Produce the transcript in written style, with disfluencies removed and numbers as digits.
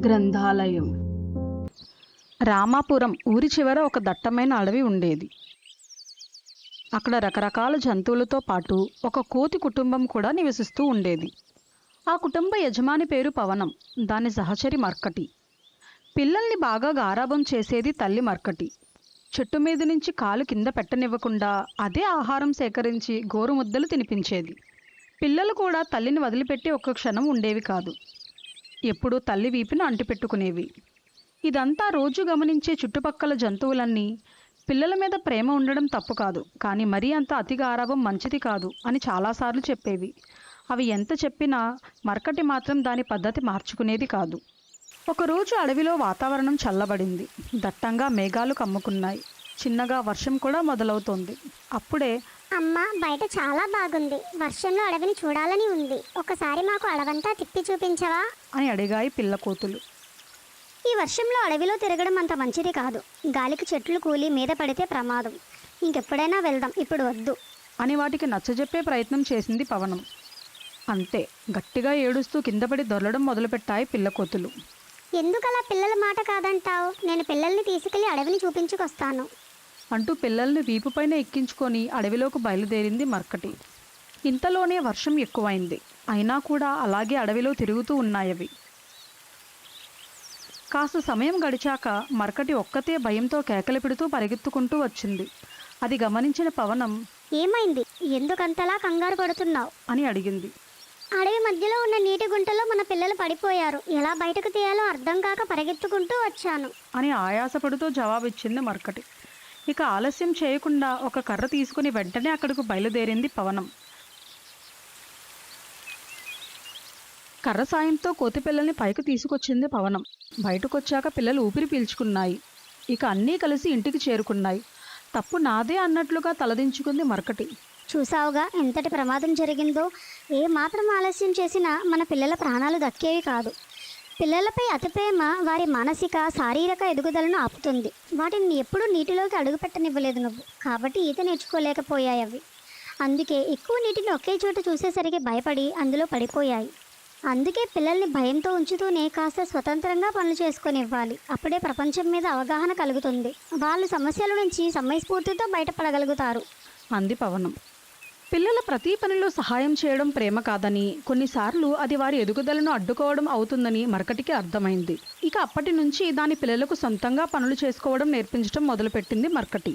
గ్రంథాలయం. రామాపురం ఊరి చివర ఒక దట్టమైన అడవి ఉండేది. అక్కడ రకరకాల జంతువులతో పాటు ఒక కోతి కుటుంబం కూడా నివసిస్తూ ఉండేది. ఆ కుటుంబ యజమాని పేరు పవనం, దాని సహచరి మర్కటి. పిల్లల్ని బాగా గారాబం చేసేది తల్లి మర్కటి. చెట్టు మీద నుంచి కాలు కింద పెట్టనివ్వకుండా అదే ఆహారం సేకరించి గోరుముద్దలు తినిపించేది. పిల్లలు కూడా తల్లిని వదిలిపెట్టి ఒక్క క్షణం ఉండేవి కాదు. ఎప్పుడూ తల్లి వీపును అంటిపెట్టుకునేవి. ఇదంతా రోజు గమనించే చుట్టుపక్కల జంతువులన్నీ పిల్లల మీద ప్రేమ ఉండడం తప్పు కాదు, కానీ మరీ అంత అతి గారాబం మంచిది కాదు అని చాలాసార్లు చెప్పేవి. అవి ఎంత చెప్పినా మర్కటి మాత్రం దాని పద్ధతి మార్చుకునేది కాదు. ఒకరోజు అడవిలో వాతావరణం చల్లబడింది. దట్టంగా మేఘాలు కమ్ముకున్నాయి. చిన్నగా వర్షం కూడా మొదలవుతోంది. అప్పుడే అమ్మా, బయట చాలా బాగుంది. వర్షంలో అడవిని చూడాలని ఉంది. ఒకసారి మాకు అడవంతా తిప్పి చూపించవా అని అడిగాయి పిల్ల కోతులు. ఈ వర్షంలో అడవిలో తిరగడం అంత మంచిది కాదు. గాలికి చెట్లు కూలి మీద పడితే ప్రమాదం. ఇంకెప్పుడైనా వెళ్దాం, ఇప్పుడు వద్దు అని వాటికి నచ్చజెప్పే ప్రయత్నం చేసింది పవనం. అంతే, గట్టిగా ఏడుస్తూ కిందపడి దొరలడం మొదలుపెట్టాయి పిల్ల కోతులు. ఎందుకలా పిల్లల మాట కాదంటావు? నేను పిల్లల్ని తీసుకెళ్లి అడవిని చూపించుకొస్తాను అంటూ పిల్లల్ని వీపుపైన ఎక్కించుకొని అడవిలోకి బయలుదేరింది మర్కటి. ఇంతలోనే వర్షం ఎక్కువైంది. అయినా కూడా అలాగే అడవిలో తిరుగుతూ ఉన్నాయవి. కాస్త సమయం గడిచాక మర్కటి ఒక్కతే భయంతో కేకలు పెడుతూ పరిగెత్తుకుంటూ వచ్చింది. అది గమనించిన పవనం, ఏమైంది? ఎందుకంతలా కంగారు పడుతున్నావు అని అడిగింది. అడవి మధ్యలో ఉన్న నీటి గుంటలో మన పిల్లలు పడిపోయారు. ఎలా బయటకు తీయాలో అర్థం కాక పరిగెత్తుకుంటూ వచ్చాను అని ఆయాసపడుతూ జవాబిచ్చింది మర్కటి. ఇక ఆలస్యం చేయకుండా ఒక కర్ర తీసుకుని వెంటనే అక్కడకు బయలుదేరింది పవనం. కర్ర సాయంతో కోతి పిల్లల్ని పైకి తీసుకొచ్చింది పవనం. బయటకొచ్చాక పిల్లలు ఊపిరి పీల్చుకున్నాయి. ఇక అన్నీ కలిసి ఇంటికి చేరుకున్నాయి. తప్పు నాదే అన్నట్లుగా తలదించుకుంది మర్కటి. చూసావుగా ఎంతటి ప్రమాదం జరిగిందో. ఏ మాత్రం ఆలస్యం చేసినా మన పిల్లల ప్రాణాలు దక్కేవి కాదు. పిల్లలపై అతి ప్రేమ వారి మానసిక శారీరక ఎదుగుదలను ఆపుతుంది. వాటిని ఎప్పుడూ నీటిలోకి అడుగుపెట్టనివ్వలేదు నువ్వు, కాబట్టి ఈత నేర్చుకోలేకపోయాయి అవి. అందుకే ఎక్కువ నీటిని ఒకే చోట చూసేసరికి భయపడి అందులో పడిపోయాయి. అందుకే పిల్లల్ని భయంతో ఉంచుతూనే కాస్త స్వతంత్రంగా పనులు చేసుకొనివ్వాలి. అప్పుడే ప్రపంచం మీద అవగాహన కలుగుతుంది. వాళ్ళు సమస్యల నుంచి సమయస్ఫూర్తితో బయటపడగలుగుతారు అంది పవనం. పిల్లల ప్రతి పనిలో సహాయం చేయడం ప్రేమ కాదని, కొన్నిసార్లు అది వారి ఎదుగుదలను అడ్డుకోవడం అవుతుందని మర్కటికి అర్థమైంది. ఇక అప్పటి నుంచి దాని పిల్లలకు సొంతంగా పనులు చేసుకోవడం నేర్పించడం మొదలుపెట్టింది మర్కటి.